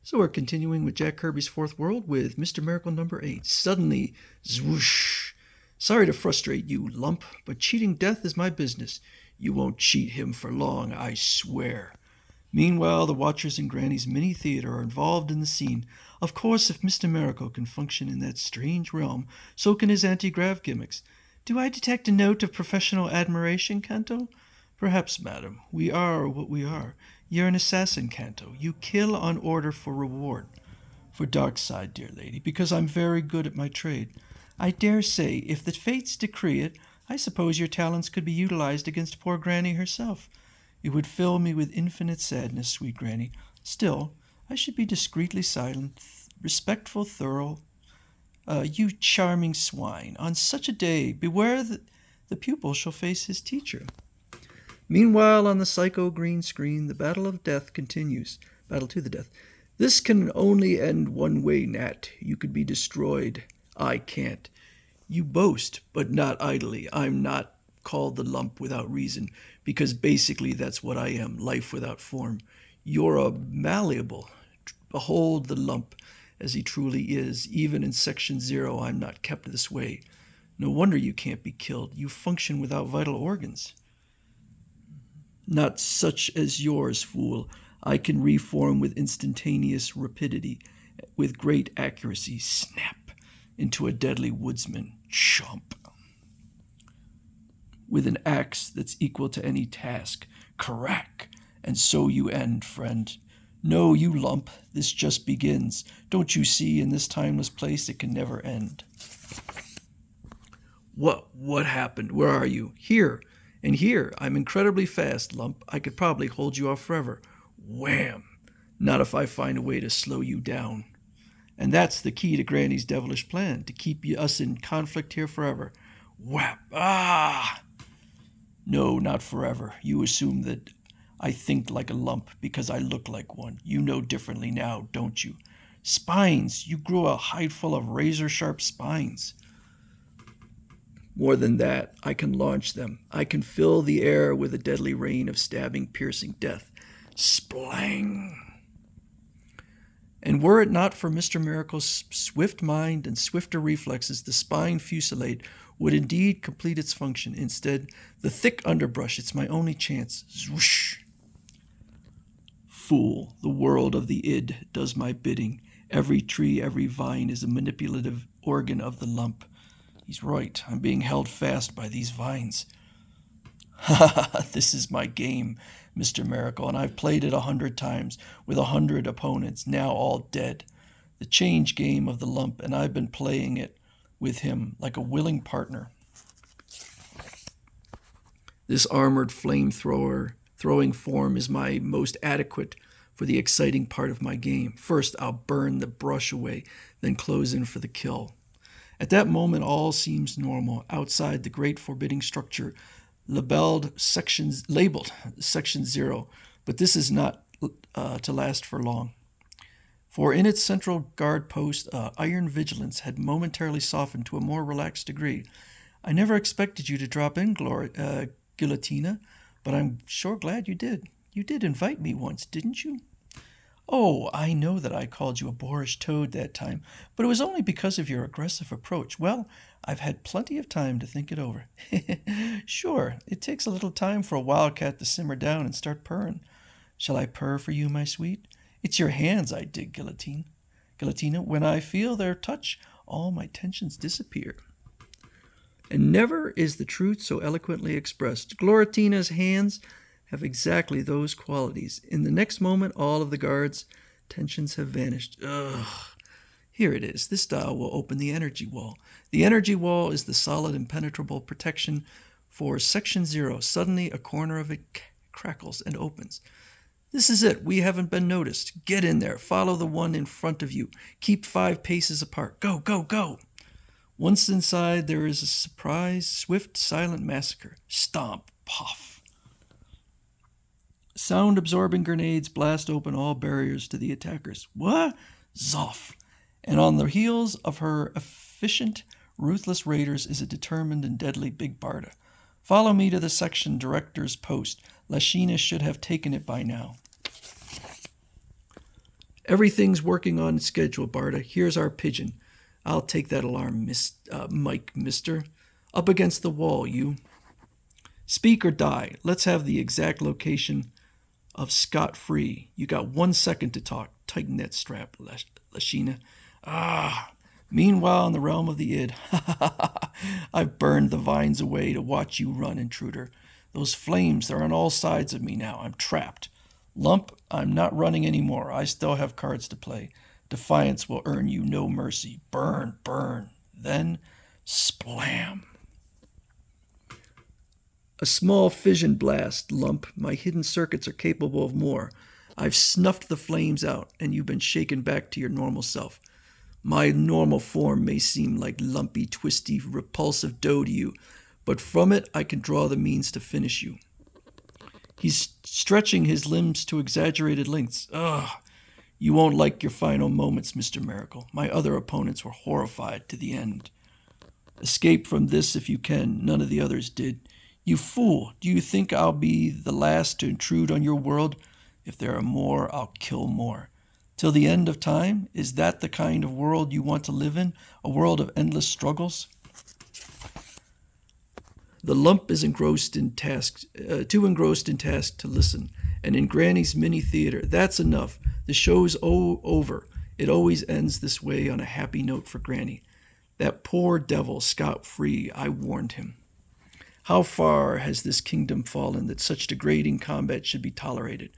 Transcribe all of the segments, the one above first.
So we're continuing with Jack Kirby's Fourth World with Mr. Miracle number 8. Suddenly, zwoosh. Sorry to frustrate you, lump, but cheating death is my business. You won't cheat him for long, I swear. Meanwhile, the watchers in Granny's mini theater are involved in the scene. Of course, if Mr. Miracle can function in that strange realm, so can his anti-grav gimmicks. Do I detect a note of professional admiration, Kanto? Perhaps, madam. We are what we are. You're an assassin, Kanto. You kill on order for reward. For dark side, dear lady, because I'm very good at my trade. I dare say, if the fates decree it, I suppose your talents could be utilized against poor Granny herself. It would fill me with infinite sadness, sweet Granny. Still, I should be discreetly silent, respectful, thorough. You charming swine, on such a day, beware that the pupil shall face his teacher. Meanwhile, on the psycho green screen, the battle of death continues. Battle to the death. This can only end one way, Nat. You could be destroyed. I can't. You boast, but not idly. I'm not called the lump without reason, because basically that's what I am, life without form. You're a malleable. Behold the lump as he truly is. Even in Section 0, I'm not kept this way. No wonder you can't be killed. You function without vital organs. Not such as yours, fool. I can reform with instantaneous rapidity, with great accuracy, snap, into a deadly woodsman, chomp. With an axe that's equal to any task, crack, and so you end, friend. No, you lump, this just begins. Don't you see, in this timeless place it can never end. What happened? Where are you? Here. And here, I'm incredibly fast, lump. I could probably hold you off forever. Wham! Not if I find a way to slow you down. And that's the key to Granny's devilish plan, to keep us in conflict here forever. Whap! Ah! No, not forever. You assume that I think like a lump because I look like one. You know differently now, don't you? Spines! You grew a hide full of razor-sharp spines. More than that, I can launch them. I can fill the air with a deadly rain of stabbing, piercing death. Splang! And were it not for Mr. Miracle's swift mind and swifter reflexes, the spine fusillade would indeed complete its function. Instead, the thick underbrush, it's my only chance. Zwoosh! Fool, the world of the id does my bidding. Every tree, every vine is a manipulative organ of the lump. He's right. I'm being held fast by these vines. Ha ha ha! This is my game, Mr. Miracle, and I've played it 100 times with 100 opponents, now all dead. The change game of the lump, and I've been playing it with him like a willing partner. This armored throwing form is my most adequate for the exciting part of my game. First, I'll burn the brush away, then close in for the kill. At that moment, all seems normal. Outside the great forbidding structure, labeled Section 0, but this is not to last for long. For in its central guard post, iron vigilance had momentarily softened to a more relaxed degree. I never expected you to drop in, Guillotina, but I'm sure glad you did. You did invite me once, didn't you? Oh, I know that I called you a boorish toad that time, but it was only because of your aggressive approach. Well, I've had plenty of time to think it over. Sure, it takes a little time for a wildcat to simmer down and start purring. Shall I purr for you, my sweet? It's your hands I dig, Guillotina. When I feel their touch, all my tensions disappear. And never is the truth so eloquently expressed. Glorantina's hands have exactly those qualities. In the next moment, all of the guards' tensions have vanished. Ugh. Here it is. This dial will open the energy wall. The energy wall is the solid, impenetrable protection for Section 0. Suddenly, a corner of it crackles and opens. This is it. We haven't been noticed. Get in there. Follow the one in front of you. Keep 5 paces apart. Go, go, go. Once inside, there is a surprise, swift, silent massacre. Stomp. Puff. Sound-absorbing grenades blast open all barriers to the attackers. What? Zoff. And on the heels of her efficient, ruthless raiders is a determined and deadly Big Barda. Follow me to the section director's post. Lashina should have taken it by now. Everything's working on schedule, Barda. Here's our pigeon. I'll take that alarm, Mike, mister. Up against the wall, you. Speak or die. Let's have the exact location of Scott Free. You got 1 second to talk. Tighten that strap, Lashina. Ah. Meanwhile, in the realm of the id, I've burned the vines away to watch you run, intruder. Those flames are on all sides of me now. I'm trapped. Lump, I'm not running anymore. I still have cards to play. Defiance will earn you no mercy. Burn, burn. Then, splam. A small fission blast, Lump. My hidden circuits are capable of more. I've snuffed the flames out, and you've been shaken back to your normal self. My normal form may seem like lumpy, twisty, repulsive dough to you, but from it I can draw the means to finish you. He's stretching his limbs to exaggerated lengths. Ugh. You won't like your final moments, Mr. Miracle. My other opponents were horrified to the end. Escape from this if you can. None of the others did. You fool, do you think I'll be the last to intrude on your world? If there are more, I'll kill more. Till the end of time? Is that the kind of world you want to live in? A world of endless struggles? The lump is too engrossed in task to listen. And in Granny's mini theater, that's enough. The show's over. It always ends this way on a happy note for Granny. That poor devil, Scott Free, I warned him. How far has this kingdom fallen that such degrading combat should be tolerated?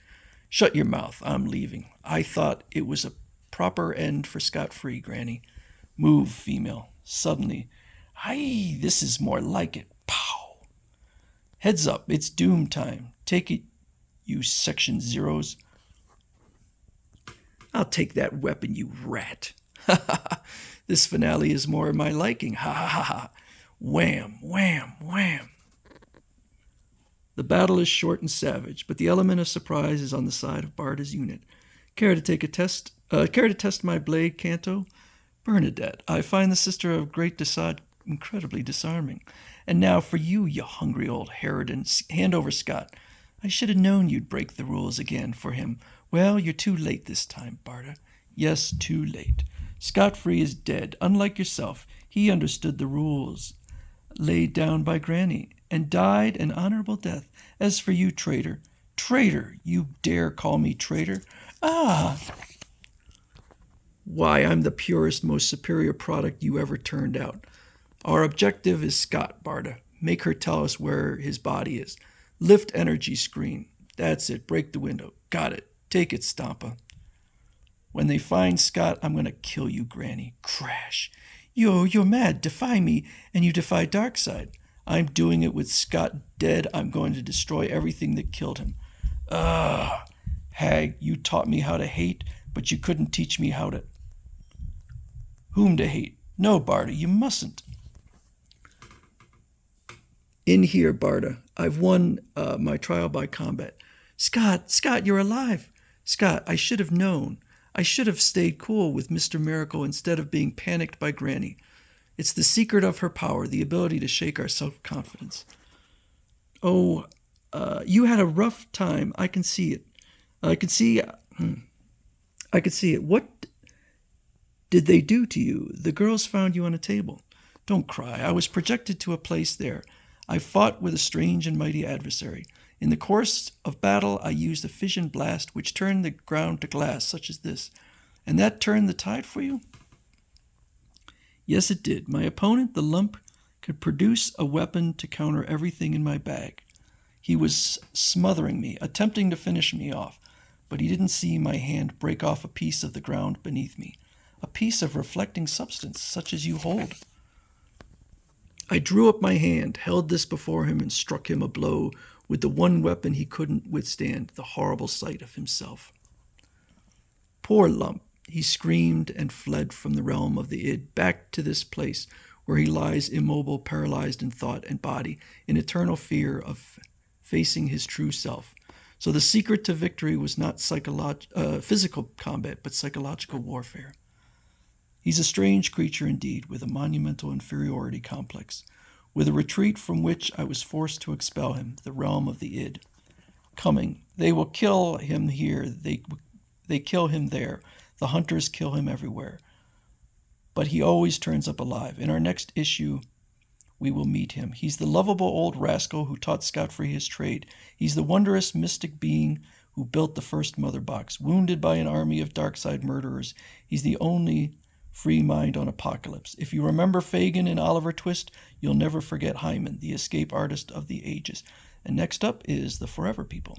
Shut your mouth, I'm leaving. I thought it was a proper end for Scott Free, Granny. Move, female. Suddenly, aye, this is more like it. Pow! Heads up, it's doom time. Take it, you section zeros. I'll take that weapon, you rat. Ha ha ha. This finale is more my liking. Ha ha ha ha. Wham, wham, wham. The battle is short and savage, but the element of surprise is on the side of Barda's unit. Care to test my blade, Canto? Bernadette, I find the sister of great Desaad incredibly disarming. And now for you, you hungry old harridan, hand over Scott. I should have known you'd break the rules again for him. Well, you're too late this time, Barda. Yes, too late. Scott Free is dead. Unlike yourself, he understood the rules laid down by Granny, and died an honorable death. As for you, traitor, you dare call me traitor? Ah! Why, I'm the purest, most superior product you ever turned out. Our objective is Scott, Barda. Make her tell us where his body is. Lift energy screen. That's it. Break the window. Got it. Take it, Stampa. When they find Scott, I'm going to kill you, Granny. Crash. You're mad. Defy me, and you defy Darkseid. I'm doing it with Scott dead. I'm going to destroy everything that killed him. Ugh. Hag, you taught me how to hate, but you couldn't teach me whom to hate. No, Barda, you mustn't. In here, Barda. I've won my trial by combat. Scott, you're alive. Scott, I should have known. I should have stayed cool with Mr. Miracle instead of being panicked by Granny. It's the secret of her power, the ability to shake our self-confidence. Oh, you had a rough time. I can see it. I could see it. What did they do to you? The girls found you on a table. Don't cry. I was projected to a place there. I fought with a strange and mighty adversary. In the course of battle, I used a fission blast which turned the ground to glass, such as this. And that turned the tide for you? Yes, it did. My opponent, the lump, could produce a weapon to counter everything in my bag. He was smothering me, attempting to finish me off, but he didn't see my hand break off a piece of the ground beneath me, a piece of reflecting substance, such as you hold. I drew up my hand, held this before him, and struck him a blow with the one weapon he couldn't withstand, the horrible sight of himself. Poor lump, he screamed and fled from the realm of the id back to this place where he lies immobile, paralyzed in thought and body, in eternal fear of facing his true self. So the secret to victory was not physical combat, but psychological warfare. He's a strange creature indeed, with a monumental inferiority complex, with a retreat from which I was forced to expel him, the realm of the id. Coming, they will kill him here. They kill him there. The hunters kill him everywhere. But he always turns up alive. In our next issue, we will meet him. He's the lovable old rascal who taught Scot-Free his trade. He's the wondrous mystic being who built the first mother box. Wounded by an army of dark-side murderers, he's the only free mind on Apocalypse. If you remember Fagin and Oliver Twist, you'll never forget Hyman, the escape artist of the ages. And next up is the Forever People.